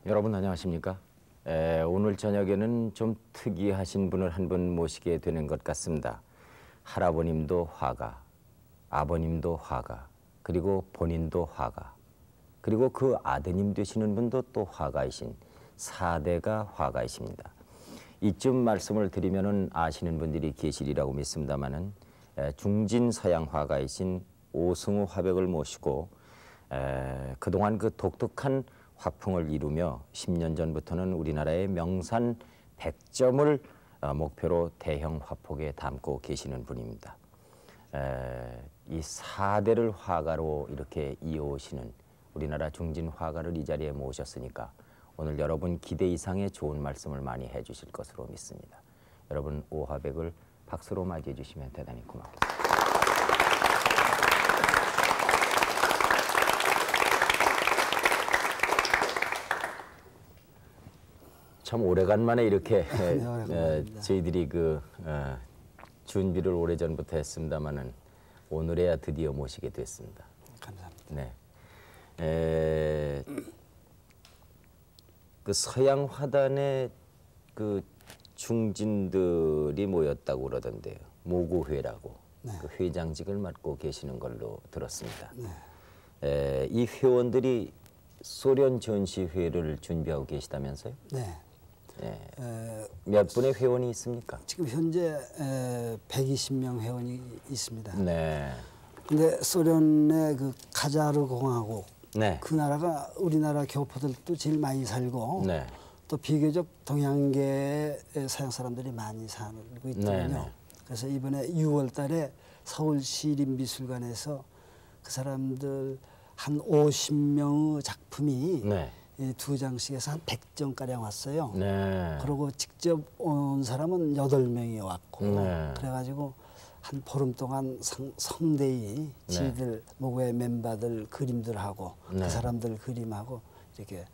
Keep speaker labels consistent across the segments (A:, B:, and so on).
A: 여러분 안녕하십니까? 오늘 저녁에는 좀 특이하신 분을 한 분 모시게 되는 것 같습니다. 할아버님도 화가, 아버님도 화가, 그리고 본인도 화가, 그리고 그 아드님 되시는 분도 또 화가이신 4대가 화가이십니다. 이쯤 말씀을 드리면은 아시는 분들이 계시리라고 믿습니다만은 중진 서양 화가이신 오승우 화백을 모시고 그동안 그 독특한 화풍을 이루며 10년 전부터는 우리나라의 명산 100점을 목표로 대형 화폭에 담고 계시는 분입니다. 이 4대를 화가로 이렇게 이어오시는 우리나라 중진 화가를 이 자리에 모셨으니까 오늘 여러분 기대 이상의 좋은 말씀을 많이 해주실 것으로 믿습니다. 여러분 오화백을 박수로 맞이해 주시면 대단히 고맙겠습니다. 참 오래간만에 이렇게 저희들이 그 준비를 오래전부터 했습니다마는 오늘에야 드디어 모시게 됐습니다.
B: 감사합니다.
A: 네. 그 서양 화단에 그 중진들이 모였다고 그러던데요. 모구회라고
B: 네.
A: 그 회장직을 맡고 계시는 걸로 들었습니다. 네. 이 회원들이 소련 전시회를 준비하고 계시다면서요?
B: 네.
A: 몇 분의 회원이 있습니까?
B: 지금 현재 120명 회원이 있습니다.
A: 네.
B: 근데 소련의 그 카자흐 공화국
A: 네.
B: 그 나라가 우리나라 교포들도 제일 많이 살고
A: 네.
B: 또 비교적 동양계의 서양 사람들이 많이 살고 있거든요.
A: 네, 네.
B: 그래서 이번에 6월 달에 서울시립미술관에서 그 사람들 한 50명의 작품이
A: 네.
B: 이 2장씩에서 한 100점가량 왔어요.
A: 네.
B: 그리고 직접 온 사람은 8명이 왔고
A: 네.
B: 그래가지고 한 보름 동안 성대히 지들 모구의 멤버들 그림들하고
A: 네.
B: 그 사람들 그림하고 이렇게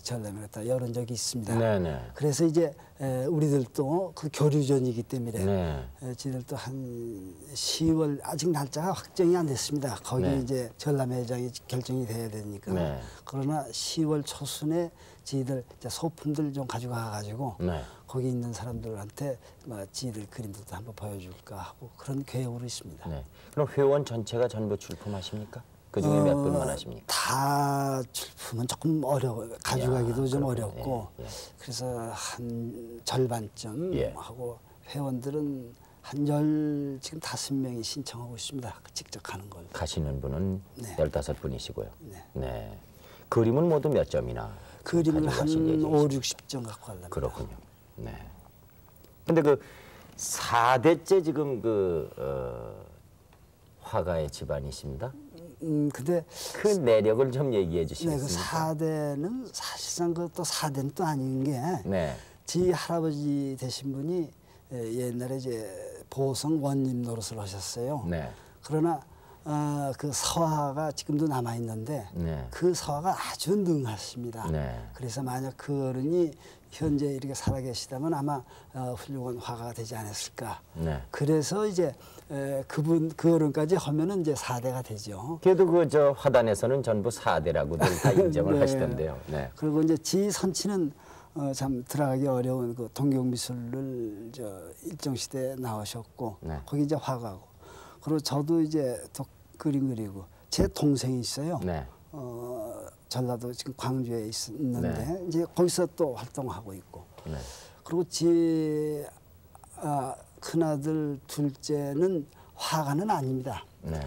B: 전람을 갖다 열은 적이 있습니다.
A: 네, 네.
B: 그래서 이제 우리들도 그 교류전이기 때문에
A: 네.
B: 저희들도 한 10월 아직 날짜가 확정이 안 됐습니다. 거기
A: 네.
B: 이제 전람회장이 결정이 돼야 되니까.
A: 네.
B: 그러나 10월 초순에 저희들 이제 소품들 좀 가져가 가지고
A: 네.
B: 거기 있는 사람들한테 저희들 그림들도 한번 보여줄까 하고 그런 계획으로 있습니다.
A: 네. 그럼 회원 전체가 전부 출품하십니까? 그 중에 몇 분만 하십니까?
B: 다 출품은 조금 어려워요. 가져가기도 좀
A: 그렇군요.
B: 어렵고
A: 예, 예.
B: 그래서 한 절반쯤
A: 예.
B: 하고 회원들은 한 지금 5명이 신청하고 있습니다. 직접 가는 걸.
A: 가시는 분은
B: 네.
A: 15분이시고요.
B: 네.
A: 네. 그림은 모두 몇 점이나?
B: 그림을 한
A: 가져가실 예정이십니까?
B: 5, 60점 갖고 가려면.
A: 그렇군요. 네. 근데 그 4대째 지금 그 화가의 집안이십니다.
B: 근데
A: 그 내력을 좀 얘기해
B: 네, 그
A: 주시겠습니까?
B: 4대는 사실상 그또 4대는 또 아닌 게
A: 네.
B: 지 할아버지 되신 분이 옛날에 이제 보성 원림 노릇을 하셨어요.
A: 네.
B: 그러나 그 서화가 지금도 남아 있는데
A: 네.
B: 그 서화가 아주 능하십니다.
A: 네.
B: 그래서 만약 그 어른이 현재 이렇게 살아계시다면 아마 훌륭한 화가가 되지 않았을까.
A: 네.
B: 그래서 이제 그 어른까지 하면은 이제 4대가 되죠.
A: 그래도 그 저 화단에서는 전부 4대라고들 다 인정을
B: 네.
A: 하시던데요. 네.
B: 그리고 이제 지 선치는 참 들어가기 어려운 그 동경미술을 일정 시대에 나오셨고
A: 네.
B: 거기 이제 화가고 그리고 저도 이제 그림 그리고 제 동생이 있어요.
A: 네.
B: 전라도 지금 광주에 있는데
A: 네.
B: 이제 거기서 또 활동하고 있고
A: 네.
B: 그리고 제 큰아들 둘째는 화가는 아닙니다.
A: 네.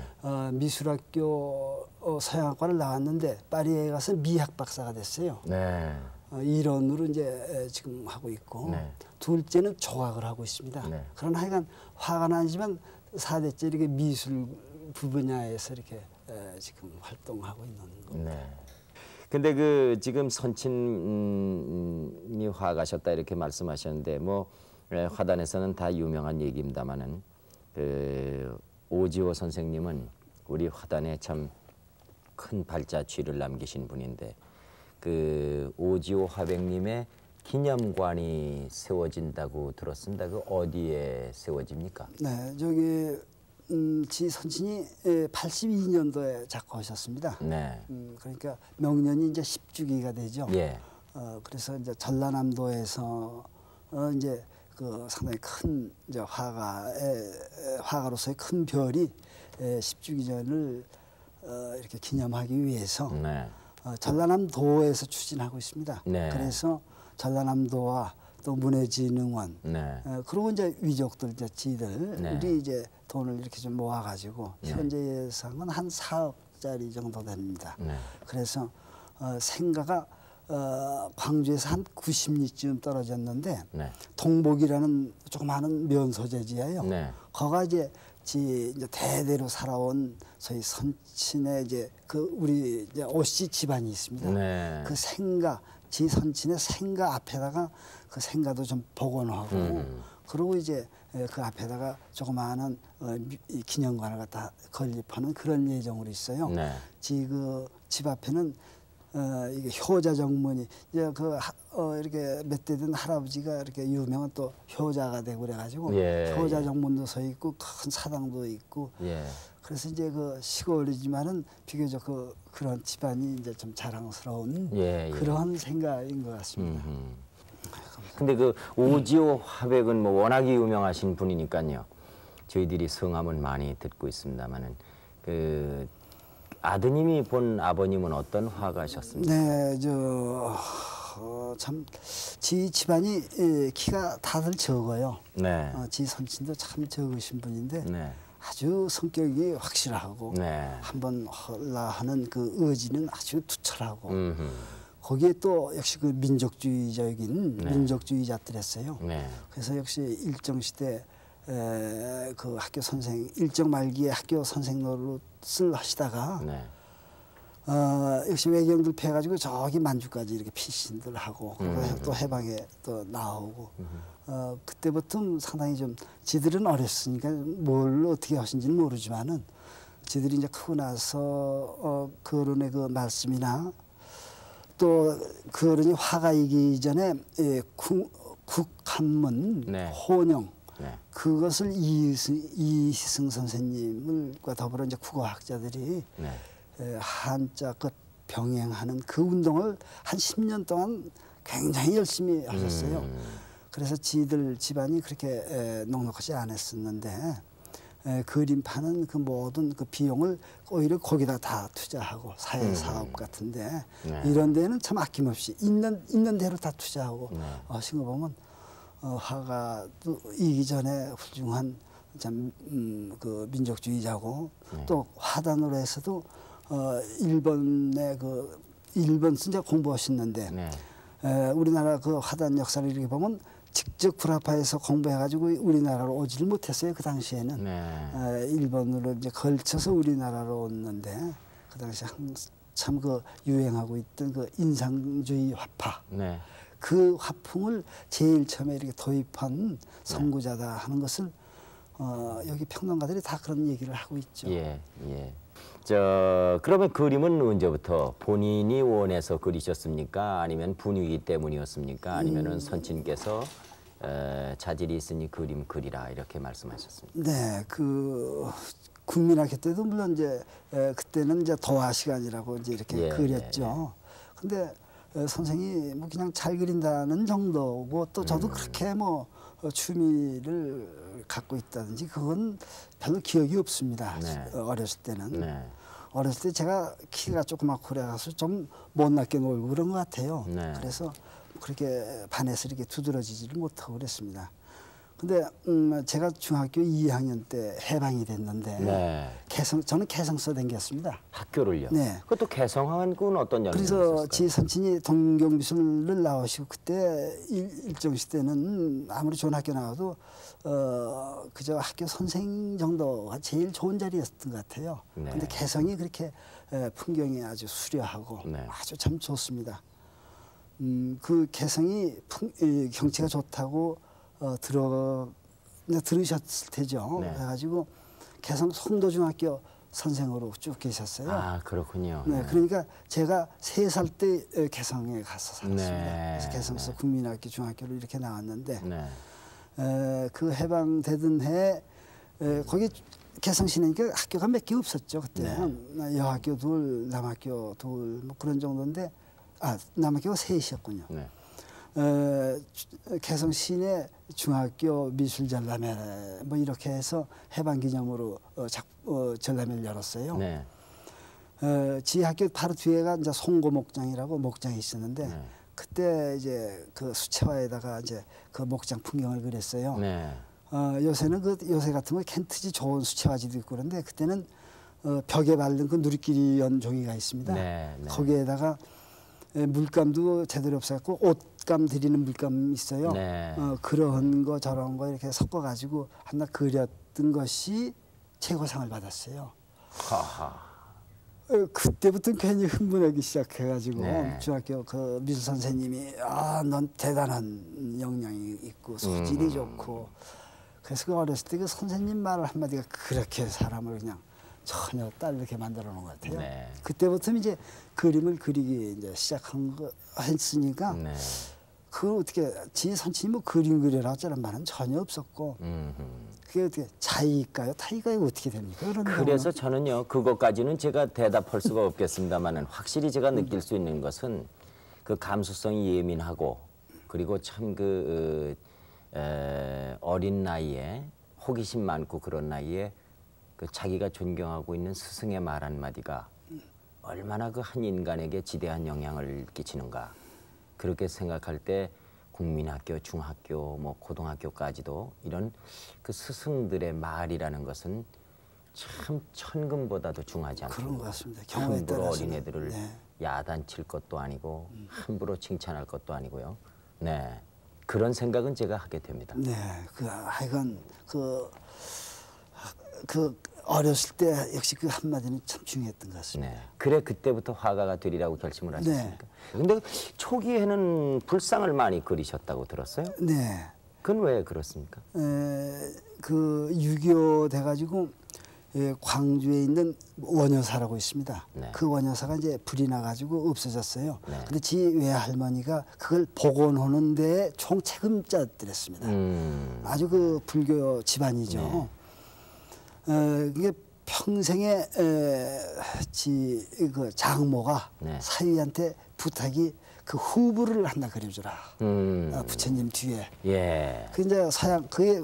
B: 미술학교 서양학과를 나왔는데 파리에 가서 미학 박사가 됐어요.
A: 네.
B: 일원으로 이제 지금 하고 있고
A: 네.
B: 둘째는 조각을 하고 있습니다.
A: 네.
B: 그러나 하여간 화가는 아니지만 4대째 이렇게 미술 분야에서 이렇게 지금 활동하고 있는 겁니다.
A: 네. 근데 그 지금 선친이 화가셨다 이렇게 말씀하셨는데 뭐 화단에서는 다 유명한 얘기입니다만은 그 오지호 선생님은 우리 화단에 참 큰 발자취를 남기신 분인데 그 오지호 화백님의 기념관이 세워진다고 들었습니다. 그 어디에 세워집니까?
B: 네, 저기 지 선친이 82년도에 작곡하셨습니다.
A: 네.
B: 그러니까 명년이 이제 10주기가 되죠.
A: 예.
B: 그래서 이제 전라남도에서 이제 그 상당히 큰 이제 화가로서의 큰 별이 10주기전을 이렇게 기념하기 위해서
A: 네.
B: 전라남도에서 추진하고 있습니다.
A: 네.
B: 그래서 전라남도와 또 문화진흥원
A: 네.
B: 그리고 이제 위족들 이제 지들이
A: 네.
B: 이제 돈을 이렇게 좀 모아가지고
A: 네.
B: 현재 예상은 한 4억짜리 정도 됩니다.
A: 네.
B: 그래서 생가가 광주에서 한 90리쯤 떨어졌는데
A: 네.
B: 동복이라는 조그마한 면소재지예요.
A: 네.
B: 거가 이제 이제 대대로 살아온 저희 선친의 이제 그 우리 이제 오씨 집안이 있습니다.
A: 네.
B: 그 생가 지 선친의 생가 앞에다가 그 생가도 좀 복원하고 그리고 이제 그 앞에다가 조그마한 이 기념관을 갖다 건립하는 그런 예정으로 있어요.
A: 네.
B: 그 집 앞에는 이게 효자 정문이 이제 이렇게 몇 대 된 할아버지가 이렇게 유명한 또 효자가 되고 그래가지고
A: 예,
B: 효자
A: 예.
B: 정문도 서 있고 큰 사당도 있고
A: 예.
B: 그래서 이제 그 시골이지만은 비교적 그런 집안이 이제 좀 자랑스러운
A: 예, 예.
B: 그런 생각인 것 같습니다.
A: 근데 그 오지호 화백은 뭐 워낙에 유명하신 분이니까요. 저희들이 성함은 많이 듣고 있습니다만은 그 아드님이 본 아버님은 어떤 화가셨습니까?
B: 네, 참 지 집안이 키가 다들 적어요.
A: 네.
B: 지 선친도 참 적으신 분인데
A: 네.
B: 아주 성격이 확실하고
A: 네.
B: 한번 하려 하는 그 의지는 아주 투철하고
A: 음흠.
B: 거기에 또 역시 그 민족주의적인
A: 네.
B: 민족주의자들이었어요.
A: 네.
B: 그래서 역시 일정 시대 그 학교 선생 일정 말기에 학교 선생 노릇을 하시다가
A: 네.
B: 역시 외경들 패가지고 저기 만주까지 이렇게 피신들 하고 또 해방에 또 나오고 그때부터 상당히 좀 지들은 어렸으니까 뭘 어떻게 하신지는 모르지만은 지들이 이제 크고 나서 그런의 그 말씀이나 또 그런이 화가이기 전에 국한문
A: 네.
B: 혼영
A: 네.
B: 그것을 이희승 선생님과 더불어 이제 국어학자들이
A: 네.
B: 한자 끝 병행하는 그 운동을 한 10년 동안 굉장히 열심히 하셨어요. 그래서 지들 집안이 그렇게 넉넉하지 않았었는데 그림파는 그 모든 그 비용을 오히려 거기다 다 투자하고 사회 사업 같은데
A: 네.
B: 이런 데는 참 아낌없이 있는 대로 다 투자하고
A: 네.
B: 하신 거 보면 화가도 이전에 훌륭한 참 그 민족주의자고
A: 네.
B: 또 화단으로 해서도 일본의 그 일본 진짜 공부하셨는데
A: 네.
B: 우리나라 그 화단 역사를 이렇게 보면 직접 구라파에서 공부해가지고 우리나라로 오지를 못했어요 그 당시에는.
A: 네.
B: 일본으로 이제 걸쳐서 우리나라로 왔는데 그 당시 참 그 유행하고 있던 그 인상주의 화파.
A: 네.
B: 그 화풍을 제일 처음에 이렇게 도입한 선구자다 하는 것을 여기 평론가들이 다 그런 얘기를 하고 있죠.
A: 예. 예. 그러면 그림은 언제부터 본인이 원해서 그리셨습니까? 아니면 분위기 때문이었습니까? 아니면은 선친께서 자질이 있으니 그림 그리라 이렇게 말씀하셨습니다.
B: 네, 그 국민학교 때도 물론 이제 그때는 이제 도화 시간이라고 이제 이렇게
A: 예,
B: 그렸죠. 근데 선생이 뭐 그냥 잘 그린다는 정도고 또 저도 그렇게 뭐 취미를 갖고 있다든지 그건 별로 기억이 없습니다.
A: 네.
B: 어렸을 때는.
A: 네.
B: 어렸을 때 제가 키가 조그맣고 그래가서 좀 못났게 놀고 그런 것 같아요.
A: 네.
B: 그래서 그렇게 반에서 이렇게 두드러지지를 못하고 그랬습니다. 근데 제가 중학교 2학년 때 해방이 됐는데
A: 네.
B: 저는 개성서 댕겼습니다.
A: 학교를요?
B: 네.
A: 그것도 개성한 건 어떤 영향이
B: 그래서
A: 있었을까요?
B: 지 선친이 동경미술을 나오시고 그때 일정 시대는 아무리 좋은 학교 나와도 그저 학교 선생 정도가 제일 좋은 자리였던 것 같아요.
A: 네.
B: 근데 개성이 그렇게 풍경이 아주 수려하고
A: 네.
B: 아주 참 좋습니다. 그 개성이 경치가 좋다고 들으셨을 테죠.
A: 네.
B: 그래가지고 개성 송도중학교 선생으로 쭉 계셨어요.
A: 아, 그렇군요.
B: 네, 그러니까 제가 3살 때 개성에 가서 살았습니다.
A: 네.
B: 그래서 개성서 국민학교 중학교로 이렇게 나왔는데
A: 네.
B: 그 해방되던 해 거기 개성시내니까 학교가 몇 개 없었죠 그때는. 여학교 둘, 남학교 둘 뭐 그런 정도인데 남학교가 셋이었군요.
A: 네.
B: 개성 시내 중학교 미술전람회 뭐 이렇게 해서 해방기념으로 전람회를 열었어요.
A: 네.
B: 지 학교 바로 뒤에가 이제 송고 목장이라고 목장이 있었는데
A: 네.
B: 그때 이제 그 수채화에다가 이제 그 목장 풍경을 그렸어요.
A: 네.
B: 요새는 요새 같은 거 켄트지 좋은 수채화지도 있고 그런데 그때는 벽에 바른 그 누리끼리 연 종이가 있습니다.
A: 네. 네.
B: 거기에다가 물감도 제대로 없어갖고 옷감 들이는 물감 있어요.
A: 네.
B: 그런 거 저런 거 이렇게 섞어가지고 하나 그렸던 것이 최고상을 받았어요.
A: 하하.
B: 그때부터 괜히 흥분하기 시작해가지고
A: 네.
B: 중학교 그 미술 선생님이 넌 대단한 역량이 있고 소질이 좋고 그래서 그 어렸을 때 그 선생님 말 한마디가 그렇게 사람을 그냥 전혀 이렇게 만들어 놓은 것 같아요.
A: 네.
B: 그때부터 이제 그림을 그리기 이제 시작한 거 했으니까
A: 네.
B: 그걸 어떻게 지 선친이 뭐 그림 그려라 어쩌란 말은 전혀 없었고 그게 어떻게 자의일까요? 타의가요? 어떻게 됩니까? 그런
A: 그래서
B: 경우는?
A: 저는요, 그것까지는 제가 대답할 수가 없겠습니다만은 확실히 제가 느낄 수 있는 것은 그 감수성이 예민하고 그리고 참 어린 나이에 호기심 많고 그런 나이에 그 자기가 존경하고 있는 스승의 말 한마디가 얼마나 그 한 인간에게 지대한 영향을 끼치는가. 그렇게 생각할 때 국민학교, 중학교, 뭐 고등학교까지도 이런 그 스승들의 말이라는 것은 참 천금보다도 중하지 않습니까?
B: 그런 것 같습니다. 경우에
A: 함부로
B: 따라서는.
A: 어린애들을
B: 네.
A: 야단칠 것도 아니고 함부로 칭찬할 것도 아니고요. 네, 그런 생각은 제가 하게 됩니다.
B: 네, 하여간 어렸을 때 역시 그 한마디는 참 중요했던 것 같습니다.
A: 네, 그래 그때부터 화가가 되리라고 결심을 하셨습니까? 근데 초기에는 불상을 많이 그리셨다고 들었어요?
B: 네,
A: 그건 왜 그렇습니까?
B: 그 6.25 돼가지고 광주에 있는 원여사라고 있습니다.
A: 네.
B: 그 원여사가 이제 불이 나가지고 없어졌어요.
A: 네.
B: 근데 지 외할머니가 그걸 복원하는 데 총 책임자들이었습니다. 아주 그 불교 집안이죠. 이게 평생에 그 장모가
A: 네.
B: 사위한테 부탁이 그 후부를 하나 그려주라. 부처님 뒤에.
A: 예.
B: 그 이제 그게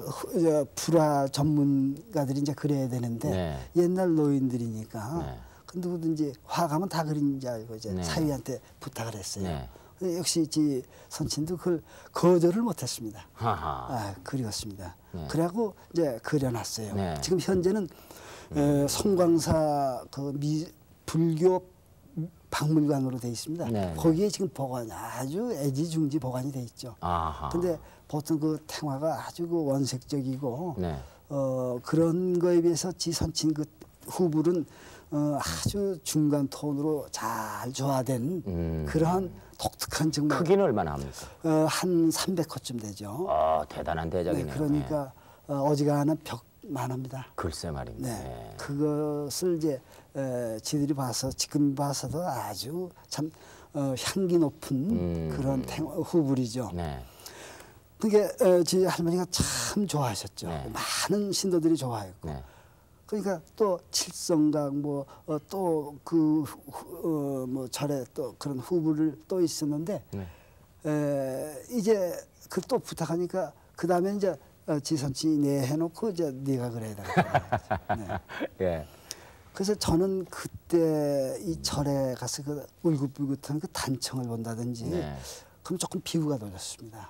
B: 불화 전문가들이 이제 그려야 되는데
A: 네.
B: 옛날 노인들이니까
A: 네.
B: 그 누구든지 화가면 다 그린 줄 알고 이제
A: 네.
B: 사위한테 부탁을 했어요.
A: 네.
B: 근데 역시 지 선친도 그걸 거절을 못했습니다.
A: 하하.
B: 그리웠습니다.
A: 네.
B: 그래갖고 이제 그려놨어요.
A: 네.
B: 지금 현재는 송광사 불교 박물관으로 돼 있습니다.
A: 네.
B: 거기에 지금 아주 애지중지 보관이 돼 있죠.
A: 아하.
B: 근데 보통 그 탱화가 아주 그 원색적이고
A: 네.
B: 그런 거에 비해서 지 선친 그 후불은 아주 중간 톤으로 잘 조화된 그러한 독특한 정말
A: 크기는 얼마나 합니까?
B: 한 300호쯤 되죠.
A: 대단한 대작이네요.
B: 네, 그러니까 어지간한 벽만합니다.
A: 글쎄 말입니다.
B: 네,
A: 네.
B: 그것을 이제 지들이 지금 봐서도 아주 참 향기 높은 그런 후불이죠.
A: 네.
B: 그게 지 할머니가 참 좋아하셨죠.
A: 네.
B: 많은 신도들이 좋아했고.
A: 네.
B: 그러니까 또 칠성각 또 그 뭐 절에 또 그런 후불을 또 있었는데 이제 그 또 부탁하니까 그 다음에 이제 지선친이 해놓고 이제 네가 그래야 되겠다. 네.
A: 예.
B: 그래서 저는 그때 이 절에 가서 그 울긋불긋한 그 단청을 본다든지
A: 네.
B: 그럼 조금 비구가 돌렸습니다.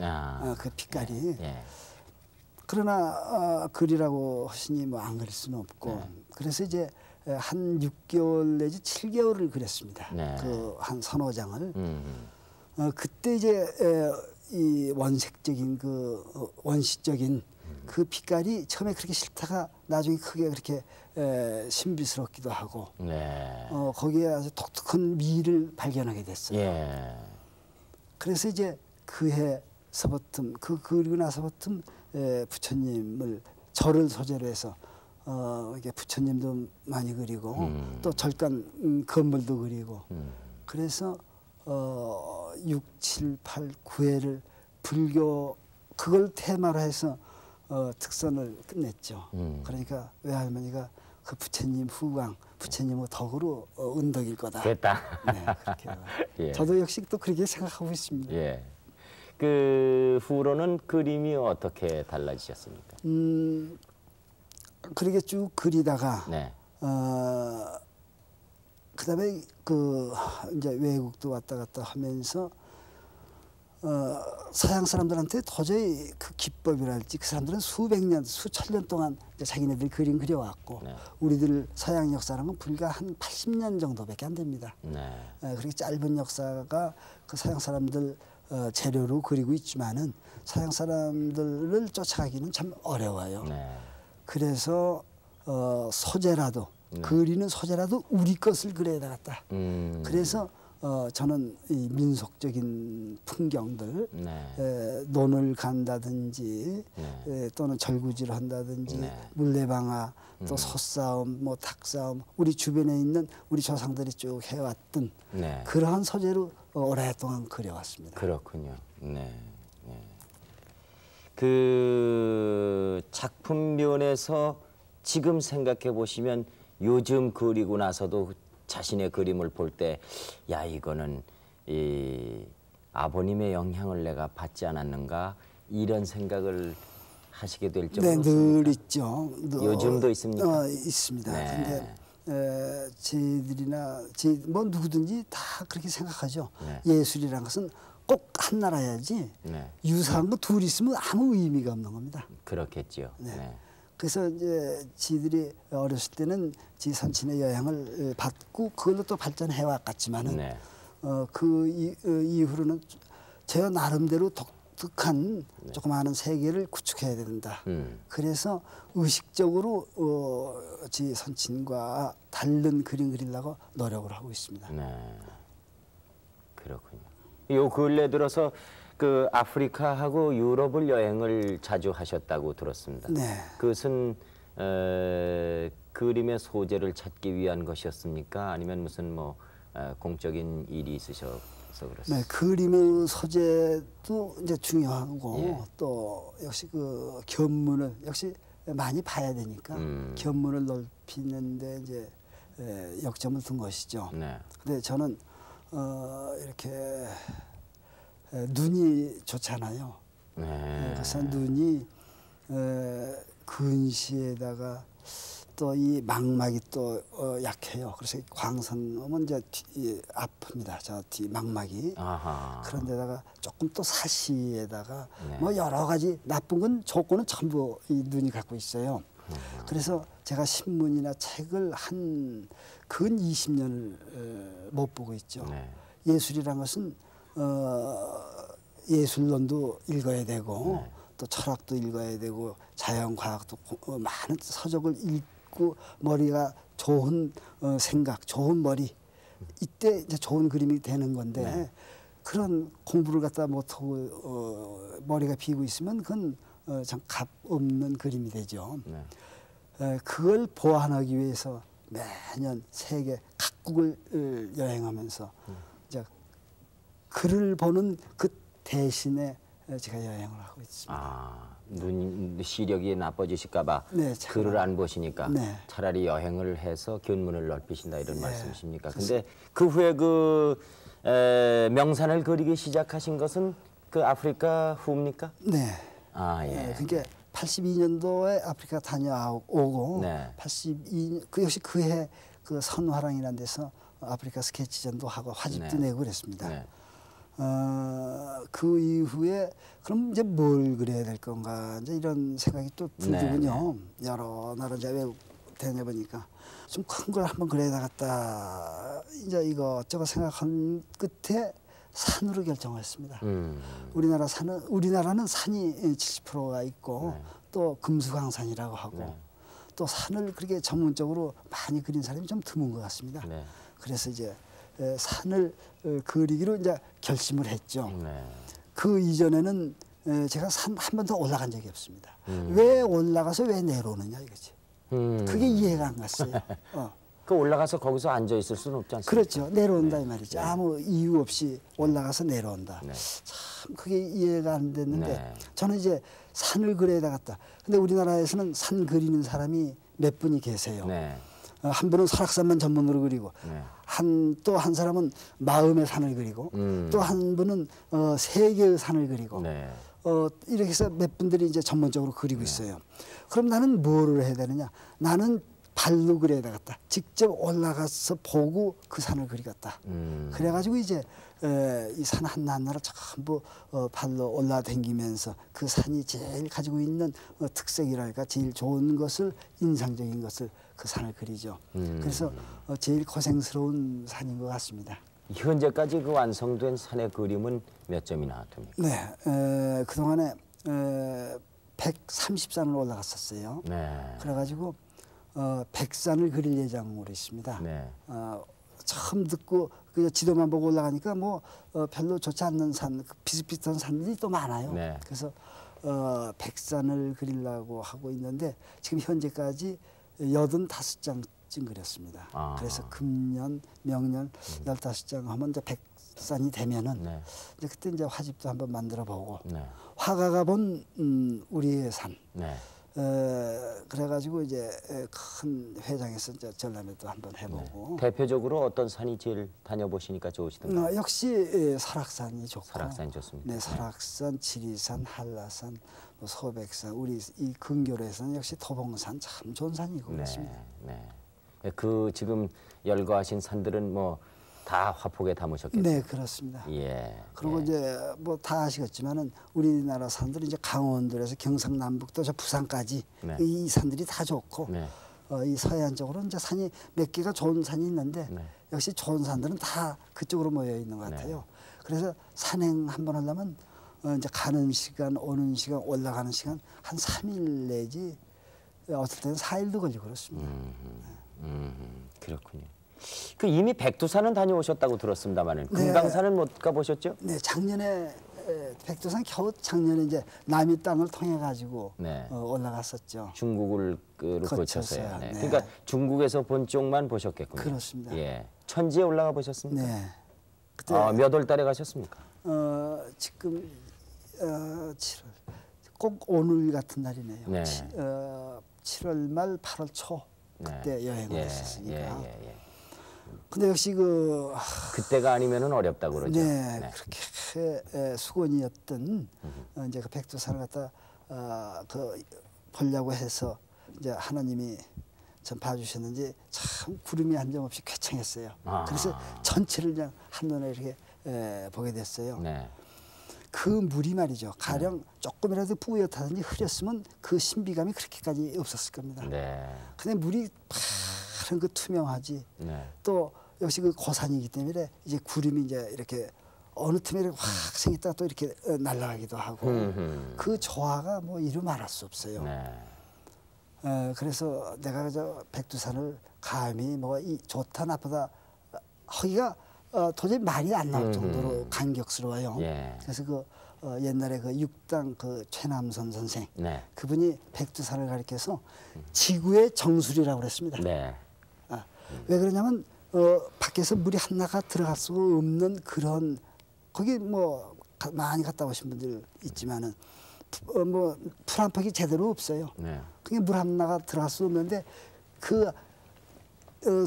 B: 그 빛깔이.
A: 예.
B: 그러나 그리라고 하시니 뭐 안 그릴 수는 없고 그래서 이제 한 6개월 내지 7개월을 그렸습니다.
A: 네.
B: 그 한 서너 장을. 그때 이제 이 원색적인 그 원시적인 그 빛깔이 처음에 그렇게 싫다가 나중에 크게 그렇게 신비스럽기도 하고
A: 네.
B: 거기에 아주 독특한 미를 발견하게 됐어요.
A: 예.
B: 그래서 이제 그 해서부터 그리고 나서부터 부처님을 절을 소재로 해서 이게 부처님도 많이 그리고 또 절간 건물도 그리고 그래서 6, 7, 8, 9회를 불교 그걸 테마로 해서 특선을 끝냈죠. 그러니까 외할머니가 그 부처님 후광, 부처님의 덕으로 은덕일 거다.
A: 됐다.
B: 네, 그렇게.
A: 예.
B: 저도 역시 또 그렇게 생각하고 있습니다.
A: 예. 그 후로는 그림이 어떻게 달라지셨습니까?
B: 그렇게 쭉 그리다가
A: 네.
B: 그다음에 그 이제 외국도 왔다 갔다 하면서 서양 사람들한테 도저히 그 기법이랄지 그 사람들은 수백 년, 수천 년 동안 이제 자기네들 그림 그려왔고
A: 네.
B: 우리들 서양 역사랑은 불과 한 80년 정도밖에 안 됩니다.
A: 네.
B: 그렇게 짧은 역사가 그 서양 사람들 재료로 그리고 있지만은 서양 사람들을 쫓아가기는 참 어려워요.
A: 네.
B: 그래서 소재라도 그리는 소재라도 우리 것을 그려야 되겠다. 그래서 저는 이 민속적인 풍경들
A: 네.
B: 논을 간다든지
A: 네.
B: 또는 절구지를 한다든지
A: 네.
B: 물레방아 또 소싸움 뭐 닭싸움 우리 주변에 있는 우리 조상들이 쭉 해왔던
A: 네.
B: 그러한 소재로 오랫동안 그려왔습니다.
A: 그렇군요. 네. 네. 그 작품 면에서 지금 생각해 보시면 요즘 그리고 나서도 자신의 그림을 볼 때 야 이거는 이 아버님의 영향을 내가 받지 않았는가 이런 생각을 하시게 될
B: 네,
A: 정도로
B: 늘 있죠.
A: 요즘도 있습니까?
B: 있습니다.
A: 네.
B: 근데 저희들이나 뭐 누구든지 다 그렇게 생각하죠.
A: 네.
B: 예술이란 것은 꼭 하나라야지
A: 네.
B: 유사한 거 둘 있으면 아무 의미가 없는 겁니다.
A: 그렇겠죠.
B: 네.
A: 네.
B: 그래서 이제 지들이 어렸을 때는 지 선친의 영향을 받고 그걸로 또 발전해 왔겠지만은
A: 네.
B: 그 이후로는 제가 나름대로 독특한 조그마한 세계를 구축해야 된다. 그래서 의식적으로 지 선친과 다른 그림 그리려고 노력을 하고 있습니다.
A: 네. 그렇군요. 요 근래 들어서 그 아프리카하고 유럽을 여행을 자주 하셨다고 들었습니다.
B: 네.
A: 그것은 그림의 소재를 찾기 위한 것이었습니까? 아니면 무슨 뭐 공적인 일이 있으셔서 그렇습니까?
B: 네, 그림의 소재도 이제 중요하고
A: 예.
B: 또 역시 그 견문을 역시 많이 봐야 되니까 견문을 넓히는데 이제 역점을 둔 것이죠.
A: 네.
B: 근데 저는 이렇게 눈이 좋잖아요.
A: 네.
B: 그래서 눈이 근시에다가 또 이 망막이 또 약해요. 그래서 광선은 이제 아픕니다. 저 뒤 망막이.
A: 아하.
B: 그런데다가 조금 또 사시에다가
A: 네.
B: 뭐 여러 가지 나쁜 건 조건은 전부 이 눈이 갖고 있어요. 그래서 제가 신문이나 책을 한 근 20년을 못 보고 있죠.
A: 네.
B: 예술이란 것은 예술론도 읽어야 되고
A: 네.
B: 또 철학도 읽어야 되고 자연과학도 많은 서적을 읽고 머리가 좋은 생각, 좋은 머리 이때 이제 좋은 그림이 되는 건데
A: 네.
B: 그런 공부를 갖다 못하고 머리가 비고 있으면 그건 참 값 없는 그림이 되죠.
A: 네.
B: 그걸 보완하기 위해서 매년 세계 각국을 여행하면서 이제 글을 보는 그 대신에 제가 여행을 하고 있습니다.
A: 아, 눈 시력이 나빠지실까봐
B: 네,
A: 글을 안 보시니까
B: 네.
A: 차라리 여행을 해서 견문을 넓히신다 이런
B: 네,
A: 말씀이십니까? 근데 그 후에 그 명산을 그리기 시작하신 것은 그 아프리카 후입니까?
B: 네.
A: 아 예.
B: 그게 82년도에 아프리카 다녀오고
A: 네.
B: 82년 그 역시 그해 그 선화랑이라는 데서 아프리카 스케치전도 하고 화집도
A: 네.
B: 내고 그랬습니다.
A: 네.
B: 그 이후에 그럼 이제 뭘 그려야 될 건가 이제 이런 생각이 또 들더군요. 여러 나라 이제 외국 다녀보니까 좀 큰 걸 한번 그려야 되겠다. 이제 이것저것 생각한 끝에 산으로 결정했습니다. 우리나라는 산이 70%가 있고
A: 네.
B: 또 금수강산이라고 하고
A: 네.
B: 또 산을 그렇게 전문적으로 많이 그린 사람이 좀 드문 것 같습니다.
A: 네.
B: 그래서 이제 산을 그리기로 이제 결심을 했죠.
A: 네.
B: 그 이전에는 제가 산 한 번도 올라간 적이 없습니다. 왜 올라가서 왜 내려오느냐 이거지. 그게 이해가 안 갔어요.
A: 그 올라가서 거기서 앉아 있을 수는 없지 않습니까?
B: 그렇죠. 내려온다
A: 네.
B: 이 말이죠.
A: 네.
B: 아무 이유 없이 올라가서 내려온다.
A: 네.
B: 참 그게 이해가 안 됐는데
A: 네.
B: 저는 이제 산을 그려야 되겠다. 근데 우리나라에서는 산 그리는 사람이 몇 분이 계세요.
A: 네.
B: 한 분은 설악산만 전문으로 그리고
A: 네.
B: 또 한 사람은 마음의 산을 그리고 또 한 분은 세계의 산을 그리고
A: 네.
B: 이렇게 해서 몇 분들이 이제 전문적으로 그리고 있어요. 그럼 나는 뭐를 해야 되느냐? 나는 발로 그려야 되겠다. 직접 올라가서 보고 그 산을 그리겠다. 그래가지고 이제 이 산 하나하나를 전부 발로 올라다니면서 그 산이 제일 가지고 있는 특색이랄까 제일 좋은 것을 인상적인 것을 그 산을 그리죠. 그래서 제일 고생스러운 산인 것 같습니다.
A: 현재까지 그 완성된 산의 그림은 몇 점이나 됩니까?
B: 네, 그동안에 130산을 올라갔었어요.
A: 네.
B: 그래가지고 100산을 그릴 예정으로 있습니다.
A: 네.
B: 처음 듣고 그 지도만 보고 올라가니까 뭐 별로 좋지 않는 산, 비슷비슷한 산들이 또 많아요.
A: 네.
B: 그래서 100산을 그리려고 하고 있는데 지금 현재까지 85장쯤 그렸습니다.
A: 아.
B: 그래서 금년, 명년 15장 하면 이제 100산이 되면은
A: 네.
B: 이제 그때 이제 화집도 한번 만들어 보고
A: 네.
B: 화가가 본 우리의 산.
A: 네.
B: 그래가지고 이제 큰 회장에서 이제 전람회도 한번 해보고.
A: 대표적으로 어떤 산이 제일 다녀보시니까 좋으시던가요?
B: 역시 설악산이 좋고.
A: 설악산이 좋습니다.
B: 네, 설악산, 지리산, 한라산, 뭐 소백산, 우리 이 근교로에서는 역시 도봉산 참 좋은 산이고 그렇습니다.
A: 네. 그 지금 열거하신 산들은 뭐 다 화폭에 담으셨겠죠?
B: 네, 그렇습니다.
A: 예.
B: 그리고
A: 예.
B: 이제 뭐 다 아시겠지만은 우리나라 산들은 이제 강원도에서 경상남북도 저 부산까지
A: 네.
B: 이 산들이 다 좋고
A: 네.
B: 이 서해안 쪽으로 이제 산이 몇 개가 좋은 산이 있는데
A: 네.
B: 역시 좋은 산들은 다 그쪽으로 모여 있는 것 같아요. 그래서 산행 한번 하려면 이제 가는 시간, 오는 시간, 올라가는 시간 한 3일 내지 어떨 때는 4일도 걸리고 그렇습니다.
A: 그렇군요. 그 이미 백두산은 다녀오셨다고 들었습니다만은 금강산은 못 가보셨죠?
B: 네, 작년에 백두산 겨우 작년에 이제 남이 땅을 통해 가지고
A: 네.
B: 올라갔었죠.
A: 중국을
B: 거쳐서요.
A: 거쳐서요. 네.
B: 네.
A: 그러니까 중국에서 본 쪽만 보셨겠군요.
B: 그렇습니다.
A: 예. 천지에 올라가 보셨습니까?
B: 네. 그때
A: 몇 월 달에 가셨습니까?
B: 지금 7월 꼭 오늘 같은 날이네요.
A: 네.
B: 7월 말 8월 초 그때 여행을 했었으니까.
A: 예.
B: 근데 역시
A: 그때가 아니면은 어렵다고 그러죠.
B: 네, 그렇게 수건이었던 이제 그 백두산을 갖다 보려고 해서 이제 하나님이 전 봐주셨는지 참 구름이 한 점 없이 쾌청했어요. 그래서 전체를 그냥 한눈에 이렇게 보게 됐어요.
A: 네.
B: 그 물이 말이죠. 가령 조금이라도 뿌옇다든지 흐렸으면 그 신비감이 그렇게까지 없었을 겁니다.
A: 네.
B: 근데 물이 파란 그 투명하지.
A: 네.
B: 또 역시 그 고산이기 때문에 이제 구름이 이제 이렇게 어느 틈에 확 생겼다가 또 이렇게 날아가기도 하고 그 조화가 뭐 이루 말할 수 없어요.
A: 네.
B: 그래서 내가 저 백두산을 감히 뭐 이 좋다 나쁘다 하기가 도저히 말이 안 나올 정도로 감격스러워요.
A: 예.
B: 그래서 그 옛날에 그 육당 그 최남선 선생
A: 네.
B: 그분이 백두산을 가리켜서 지구의 정수리라고 그랬습니다.
A: 네.
B: 왜 그러냐면 밖에서 물이 하나가 들어갈 수가 없는 그런 거기 뭐 많이 갔다 오신 분들 있지만은 뭐 풀 한 퍽이 제대로 없어요.
A: 네.
B: 그게 물 하나가 들어갈 수 없는데 그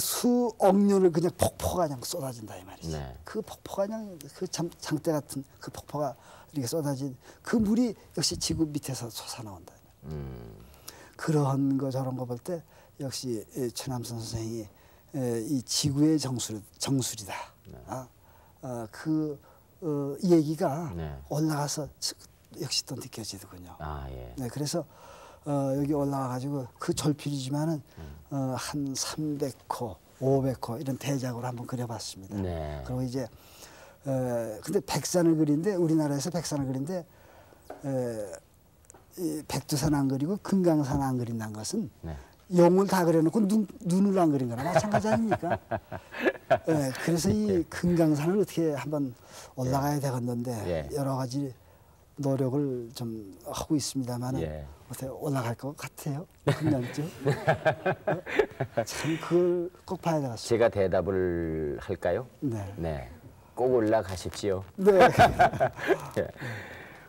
B: 수억 년을 그냥 폭포가 그냥 쏟아진다 이 말이지.
A: 네.
B: 그 폭포가 그냥 그 장대 같은 그 폭포가 이렇게 쏟아진 그 물이 역시 지구 밑에서 솟아나온다. 그런 거 저런 거 볼 때 역시 최남선 선생이 이 지구의 정수리다. 네. 이 얘기가
A: 네.
B: 올라가서 역시 또 느껴지더군요.
A: 예.
B: 네, 그래서 여기 올라와 가지고 그 절필이지만은 한 300호, 500호 이런 대작으로 한번 그려봤습니다.
A: 네.
B: 그리고 이제 근데 백산을 그린데 우리나라에서 백산을 그린데 이 백두산 안 그리고 금강산 안 그린다는 것은
A: 네.
B: 용을 다 그려놓고 눈을 안 그린 거나 마찬가지 아닙니까? 예, 그래서 이 금강산을 어떻게 한번 올라가야 되겠는데
A: 예.
B: 여러 가지 노력을 좀 하고 있습니다만은
A: 예.
B: 어떻게 올라갈 것 같아요? 금강쯤. 참 그걸 꼭 봐야 되겠습니다.
A: 제가 대답을 할까요?
B: 네.
A: 네. 꼭 올라가십시오.
B: 네.
A: 예.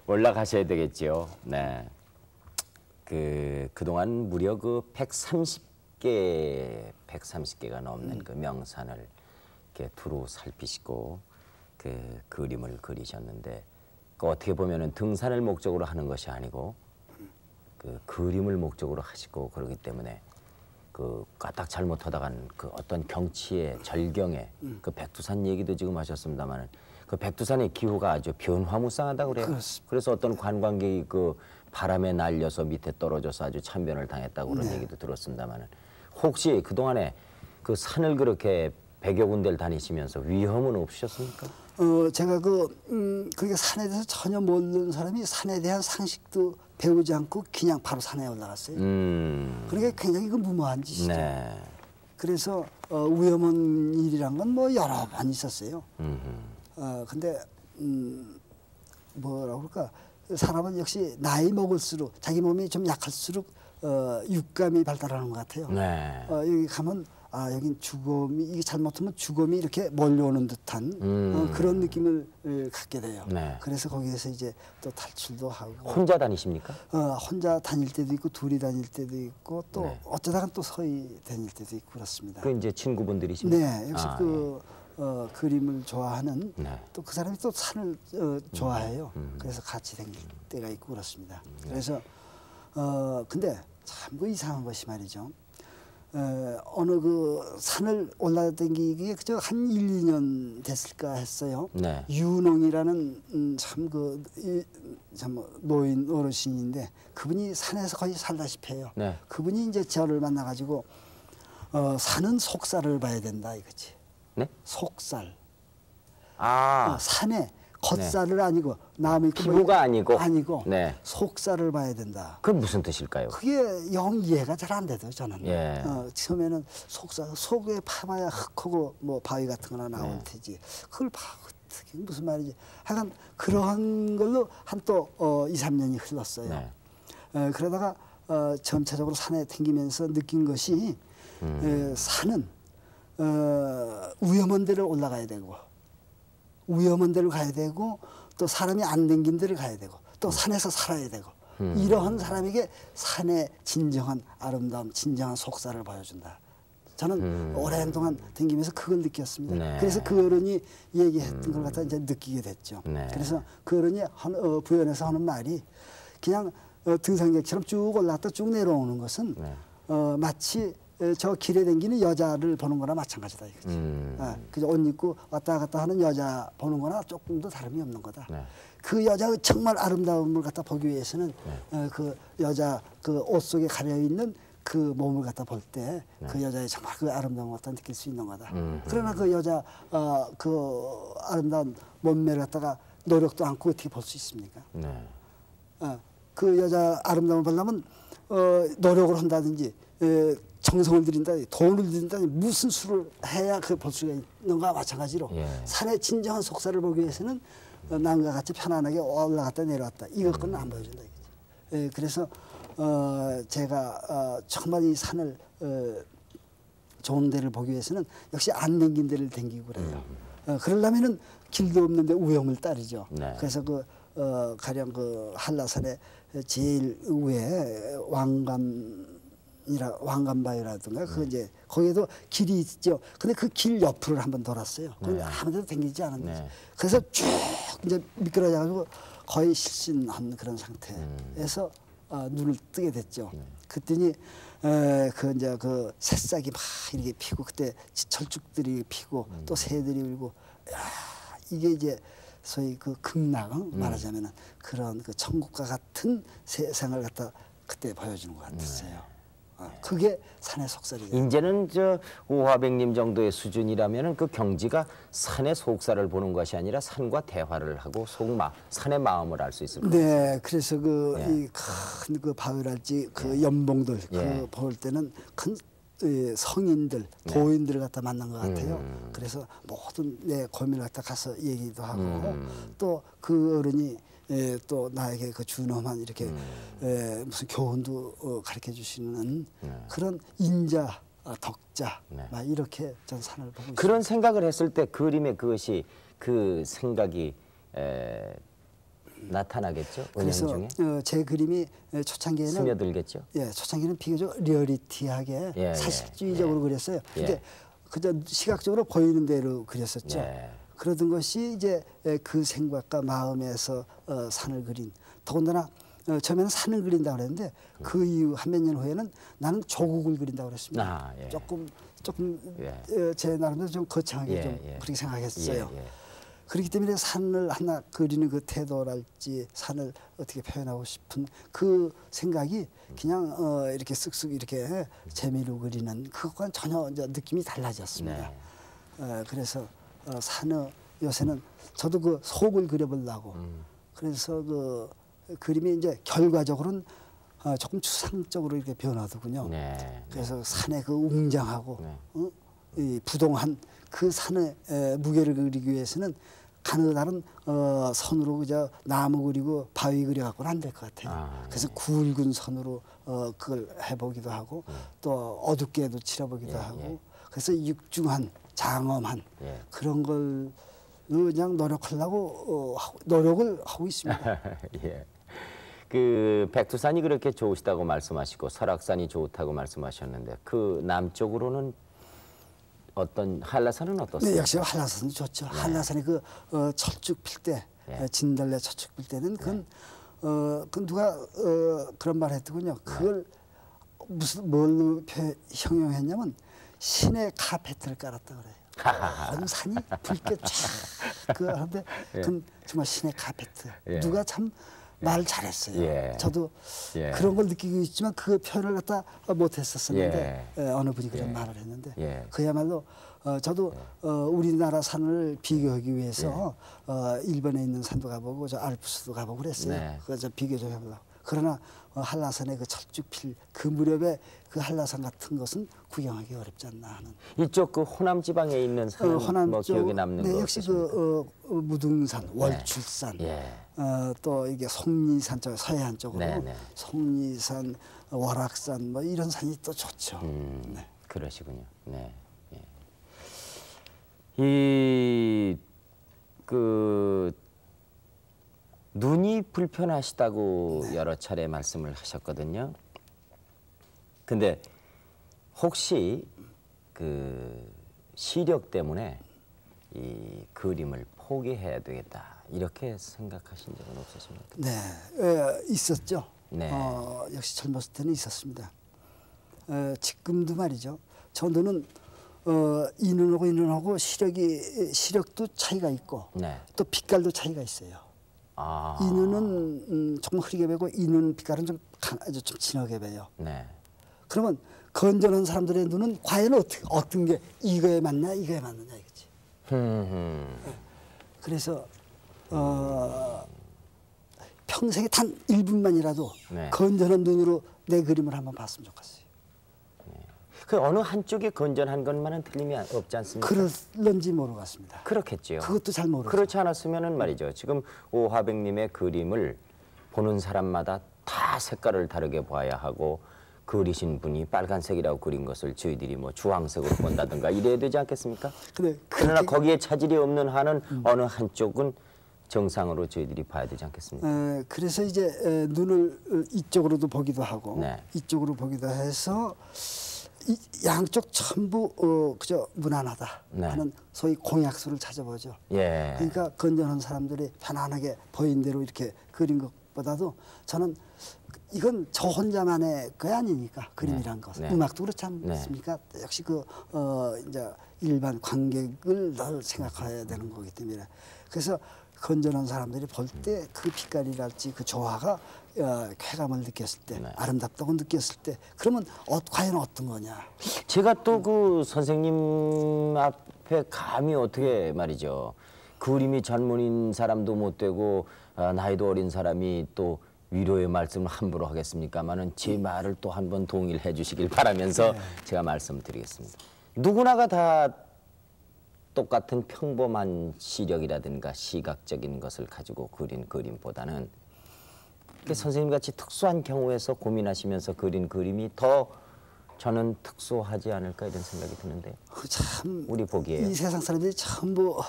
A: 올라가셔야 되겠지요. 네. 그동안 무려 그 130개가 넘는 그 명산을 이렇게 두루 살피시고 그 그림을 그리셨는데 그 어떻게 보면은 등산을 목적으로 하는 것이 아니고 그 그림을 목적으로 하시고 그러기 때문에 그 까딱 잘못하다간 그 어떤 경치의 절경에 그 백두산 얘기도 지금 하셨습니다만은 그 백두산의 기후가 아주 변화무쌍하다고 그래요.
B: 그렇습니다.
A: 그래서 어떤 관광객이 그 바람에 날려서 밑에 떨어져서 아주 참변을 당했다고 그런 얘기도 들었습니다만은 혹시 그동안에 그 산을 그렇게 100여 군데를 다니시면서 위험은 없으셨습니까?
B: 제가 그게 산에 대해서 전혀 모르는 사람이 산에 대한 상식도 배우지 않고 그냥 바로 산에 올라갔어요. 그러니까 굉장히 그 무모한 짓이죠.
A: 네.
B: 그래서 위험한 일이란 건 뭐 여러 번 있었어요. 근데 뭐라고 그럴까? 사람은 역시 나이 먹을수록 자기 몸이 좀 약할수록 육감이 발달하는 것 같아요.
A: 네.
B: 여기 가면 여긴 죽음이 이게 잘못하면 죽음이 이렇게 몰려오는 듯한 그런 느낌을 갖게 돼요.
A: 네.
B: 그래서 거기에서 이제 또 탈출도 하고
A: 혼자 다니십니까?
B: 혼자 다닐 때도 있고 둘이 다닐 때도 있고 또
A: 네.
B: 어쩌다가 또 서히 다닐 때도 있고 그렇습니다.
A: 그 이제 친구분들이십니까?
B: 네, 역시
A: 예.
B: 그림을 좋아하는
A: 네.
B: 또 그 사람이 또 산을 좋아해요. 그래서 같이 다닐 때가 있고 그렇습니다. 그래서 근데 참 그 이상한 것이 말이죠. 어느 그 산을 올라다니기에 그저 한 1, 2년 됐을까 했어요.
A: 네.
B: 유농이라는 참 노인 어르신인데 그분이 산에서 거의 살다시피 해요.
A: 네.
B: 그분이 이제 저를 만나가지고 산은 속살을 봐야 된다 이거지.
A: 네?
B: 속살.
A: 아,
B: 산에 겉살을 아니고 나무 있고
A: 피부가 아니고.
B: 아니고
A: 네.
B: 속살을 봐야 된다.
A: 그건 무슨 뜻일까요?
B: 그게 영 이해가 잘 안 되죠 저는.
A: 예.
B: 처음에는 속에 파마야 흙하고 뭐 바위 같은 거나 나올
A: 네.
B: 테지. 그걸 어떻게 무슨 말이지. 하여간 그러한 걸로 한 또 2, 3년이 흘렀어요.
A: 네.
B: 그러다가 점차적으로 산에 댕기면서 느낀 것이 산은 위험한 데를 올라가야 되고 위험한 데를 가야 되고 또 사람이 안 댕긴 데를 가야 되고 또 산에서 살아야 되고 이러한 사람에게 산의 진정한 아름다움, 진정한 속살을 보여준다. 저는 오랜 동안 댕기면서 그걸 느꼈습니다.
A: 네.
B: 그래서 그 어른이 얘기했던 걸 갖다 이제 느끼게 됐죠.
A: 네.
B: 그래서 그 어른이 부연해서 하는 말이 그냥 등산객처럼 쭉 올라갔다 쭉 내려오는 것은
A: 네.
B: 마치 저 길에 댕기는 여자를 보는 거나 마찬가지다 이거지. 그저 옷 입고 왔다 갔다 하는 여자 보는 거나 조금도 다름이 없는 거다.
A: 네.
B: 그 여자의 정말 아름다움을 갖다 보기 위해서는 그 여자 그 옷 속에 가려 있는 그 몸을 갖다 볼 때 그 여자의 정말 그 아름다움을 갖다 느낄 수 있는 거다. 그러나 그 여자 그 아름다운 몸매를 갖다가 노력도 않고 어떻게 볼 수 있습니까?
A: 네.
B: 그 여자 아름다움을 보려면 노력을 한다든지 정성을 들인다든지 돈을 들인다든지 무슨 수를 해야 그 볼 수가 있는가 마찬가지로
A: 예.
B: 산의 진정한 속살을 보기 위해서는 남과 같이 편안하게 올라갔다 내려왔다 이것과는 안 보여준다 이거지. 그래서 제가 정말 이 산을 좋은 데를 보기 위해서는 역시 안 댕긴 데를 댕기고 그래요. 그러려면은 길도 없는데 위험을 따르죠.
A: 네.
B: 그래서 가령 그 한라산의 제일 위에 왕관바위라든가 그 이제 거기에도 길이 있죠. 근데 그 길 옆으로 한번 돌았어요. 네. 아무데도 댕기지 않은 거지.
A: 네.
B: 그래서 쭉 이제 미끄러져 가지고 거의 실신한 그런 상태에서 눈을 뜨게 됐죠. 그랬더니 이제 그 새싹이 막 이렇게 피고 그때 철쭉들이 피고 또 새들이 울고 야, 이게 이제 소위 그 극락 말하자면은 그런 그 천국과 같은 세상을 갖다 그때 보여주는 것 같았어요. 그게 산의 속살이죠.
A: 이제는 저 오화백님 정도의 수준이라면은 그 경지가 산의 속살을 보는 것이 아니라 산과 대화를 하고 산의 마음을 알 수 있을 것 같습니다.
B: 네, 그래서 이 큰 그 바위랄지 그 연봉들 그 볼 때는 큰 성인들, 도인들을 갖다 만난 것 같아요. 그래서 모든 내 고민을 갖다 가서 얘기도 하고 또 그 어른이 또 나에게 그 준엄한 이렇게 무슨 교훈도 가르쳐 주시는 그런 인자, 덕자 막 이렇게 전 산을 보고 있습니다.
A: 그런 생각을 했을 때 그림에 그것이 그 생각이 나타나겠죠?
B: 그래서
A: 은행 중에?
B: 제 그림이 초창기에는
A: 스며들겠죠?
B: 예, 초창기는 비교적 리얼리티하게
A: 예,
B: 사실주의적으로 그렸어요.
A: 예.
B: 근데 그저 시각적으로 보이는 대로 그렸었죠.
A: 예.
B: 그러던 것이 이제 그 생각과 마음에서 산을 그린, 더군다나 처음에는 산을 그린다고 그랬는데 그 이후 한 몇 년 후에는 나는 조국을 그린다고 그랬습니다.
A: 아, 예.
B: 조금
A: 예.
B: 제 나름대로 좀 거창하게
A: 예,
B: 좀
A: 예.
B: 그렇게 생각했어요.
A: 예, 예.
B: 그렇기 때문에 산을 하나 그리는 그 태도랄지 산을 어떻게 표현하고 싶은 그 생각이 그냥 이렇게 쓱쓱 이렇게 재미로 그리는 그것과는 전혀 이제 느낌이 달라졌습니다. 그래서 산을 요새는 저도 그 속을 그려보려고 그래서 그 그림이 이제 결과적으로는 조금 추상적으로 이렇게 변하더군요. 그래서 산의 그 웅장하고 이 부동한 그 산의 무게를 그리기 위해서는 가느다란 선으로 그저 나무 그리고 바위 그려갖고는 안 될 것 같아요. 그래서 굵은 선으로 그걸 해보기도 하고 또 어둡게도 칠해보기도 하고 그래서 육중한 장엄한 그런 걸 그냥 노력하려고 노력을 하고 있습니다.
A: 예. 그 백두산이 그렇게 좋으시다고 말씀하시고 설악산이 좋다고 말씀하셨는데 그 남쪽으로는 어떤 한라산은 어떻습니까?
B: 네, 역시 한라산이 좋죠. 한라산이 그 철쭉 필 때, 진달래 철쭉 필 때는 그건 그 누가 그런 말 했더군요. 그걸 무슨 뭘로 형용했냐면 신의 카페트를 깔았다 그래요. 어느 산이 붉게 쫙그 하는데 그건 정말 신의 카페트. 누가 참 말 잘했어요. 저도 그런 걸 느끼고 있지만 그 표현을 갖다 못했었었는데 어느 분이 그런 말을 했는데 그야말로 저도 우리나라 산을 비교하기 위해서 일본에 있는 산도 가보고 저 알프스도 가보고 그랬어요. 그거 저 비교 좀 해보려고. 그러나 한라산의 그 철쭉필 그 무렵에 그 한라산 같은 것은 구경하기 어렵지 않나 하는.
A: 이쪽 그 호남 지방에 있는 산은
B: 호남
A: 뭐 기억에 남는 거
B: 역시 그 무등산, 월출산, 또 이게 속리산 쪽 서해안 쪽으로 속리산, 월악산 뭐 이런 산이 또 좋죠.
A: 그러시군요. 네. 이 그 눈이 불편하시다고 여러 차례 말씀을 하셨거든요. 근데 혹시 그 시력 때문에 이 그림을 포기해야 되겠다 이렇게 생각하신 적은 없으십니까?
B: 네, 있었죠. 역시 젊었을 때는 있었습니다. 지금도 말이죠. 저 눈은 이 눈하고 시력도 차이가 있고 또 빛깔도 차이가 있어요. 이 눈은 조금 흐리게 배고 이 눈 빛깔은 좀 진하게 배요. 그러면 건전한 사람들의 눈은 과연 어떤 게 이거에 맞나 이거에 맞느냐 이거지. 그래서 평생에 단 1분만이라도 건전한 눈으로 내 그림을 한번 봤으면 좋겠어요.
A: 그 어느 한쪽이 건전한 것만은 틀림이 없지 않습니까?
B: 그런지 모르겠습니다.
A: 그렇겠죠.
B: 그것도 잘 모르겠어요.
A: 그렇지 않았으면은 말이죠. 지금 오화백님의 그림을 보는 사람마다 다 색깔을 다르게 봐야 하고 그리신 분이 빨간색이라고 그린 것을 저희들이 뭐 주황색으로 본다든가 이래야 되지 않겠습니까? 그러나 거기에 차질이 없는 한은 어느 한쪽은 정상으로 저희들이 봐야 되지 않겠습니까?
B: 그래서 이제 눈을 이쪽으로도 보기도 하고 이쪽으로 보기도 해서 양쪽 전부 그저 무난하다 하는 소위 공약수를 찾아보죠. 그러니까 건전한 사람들이 편안하게 보인 대로 이렇게 그린 것보다도 저는 이건 저 혼자만의 거 아니니까 그림이란 것은 음악도 그렇지 않습니까? 역시 그 이제 일반 관객을 늘 생각해야 되는 거기 때문에 그래서 건전한 사람들이 볼 때 그 빛깔이랄지 그 조화가 쾌감을 느꼈을 때 아름답다고 느꼈을 때 그러면 과연 어떤 거냐?
A: 제가 또 그 선생님 앞에 감히 어떻게 말이죠. 그림이 전문인 사람도 못 되고 나이도 어린 사람이 또 위로의 말씀을 함부로 하겠습니까마는 제 말을 또 한 번 동의해 주시길 바라면서 제가 말씀드리겠습니다. 누구나가 다 똑같은 평범한 시력이라든가 시각적인 것을 가지고 그린 그림보다는 선생님같이 특수한 경우에서 고민하시면서 그린 그림이 더 저는 특수하지 않을까 이런 생각이 드는데요.
B: 참
A: 우리 보기에요.
B: 이 세상 사람들이 전부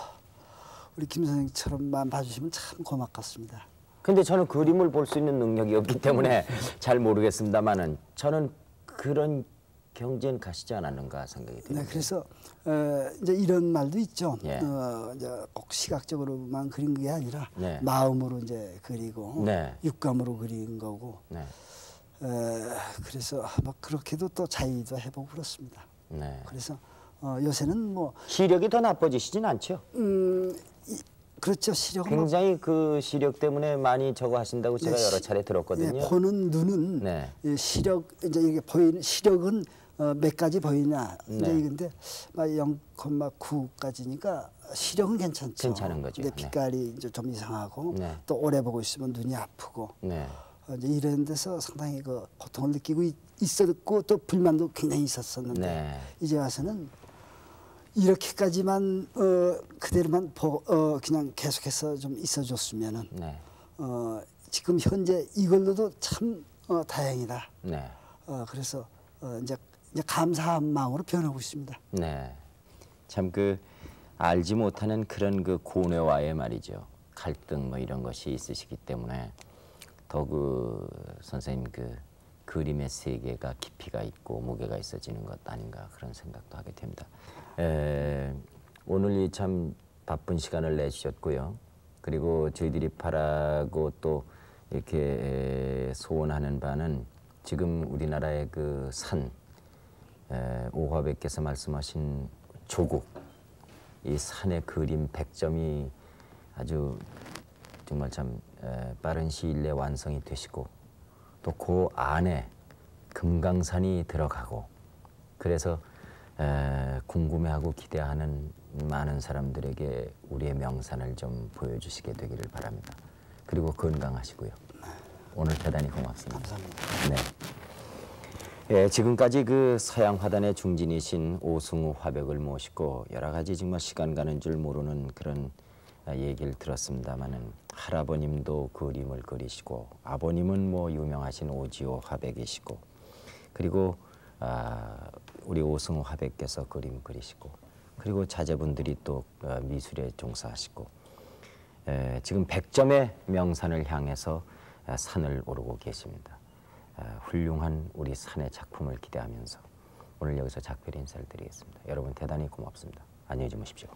B: 우리 김 선생님처럼만 봐주시면 참 고맙겠습니다.
A: 근데 저는 그림을 볼 수 있는 능력이 없기 때문에 잘 모르겠습니다만은 저는 그런 경지엔 가시지 않았는가 생각이 듭니다.
B: 네, 그래서 이제 이런 말도 있죠.
A: 예.
B: 이제 꼭 시각적으로만 그린 게 아니라
A: 네.
B: 마음으로 이제 그리고
A: 네.
B: 육감으로 그린 거고.
A: 네.
B: 그래서 막 그렇게도 또 자위도 해보고 그렇습니다.
A: 네.
B: 그래서 요새는 뭐
A: 시력이 더 나빠지시진 않죠?
B: 그렇죠. 시력은 뭐
A: 굉장히 그 시력 때문에 많이 저거 하신다고 제가 여러 차례 들었거든요.
B: 네, 보는 눈은
A: 네.
B: 시력 이제 이게 보이는 시력은 몇 가지 보이냐 이제
A: 네.
B: 이건데 0,9까지니까 시력은 괜찮죠.
A: 괜찮은 거죠.
B: 근데 빛깔이 이제 좀 이상하고
A: 네.
B: 또 오래 보고 있으면 눈이 아프고
A: 네.
B: 이제 이런 데서 상당히 그 고통을 느끼고 있었고 또 불만도 굉장히 있었었는데
A: 네.
B: 이제 와서는 이렇게까지만 그대로만 그냥 계속해서 좀 있어줬으면은
A: 네.
B: 지금 현재 이걸로도 참 다행이다.
A: 네.
B: 그래서 이제 감사한 마음으로 변하고 있습니다.
A: 네. 참 그 알지 못하는 그런 그 고뇌와의 말이죠. 갈등 뭐 이런 것이 있으시기 때문에 더 그 선생님 그 그림의 세계가 깊이가 있고 무게가 있어지는 것 아닌가 그런 생각도 하게 됩니다. 오늘 이 참 바쁜 시간을 내주셨고요. 그리고 저희들이 바라고 또 이렇게 소원하는 바는 지금 우리나라의 그 산, 오화백께서 말씀하신 조국, 이 산의 그림 100점이 아주 정말 참 빠른 시일 내에 완성이 되시고 또 그 안에 금강산이 들어가고 그래서 궁금해하고 기대하는 많은 사람들에게 우리의 명산을 좀 보여주시게 되기를 바랍니다. 그리고 건강하시고요. 오늘 대단히 고맙습니다.
B: 감사합니다.
A: 네. 지금까지 그 서양 화단의 중진이신 오승우 화백을 모시고 여러 가지 정말 시간 가는 줄 모르는 그런 얘기를 들었습니다마는 할아버님도 그림을 그리시고 아버님은 뭐 유명하신 오지호 화백이시고 그리고 우리 오승우 화백께서 그림 그리시고 그리고 자제분들이 또 미술에 종사하시고 지금 100점의 명산을 향해서 산을 오르고 계십니다. 훌륭한 우리 산의 작품을 기대하면서 오늘 여기서 작별 인사를 드리겠습니다. 여러분 대단히 고맙습니다. 안녕히 주무십시오.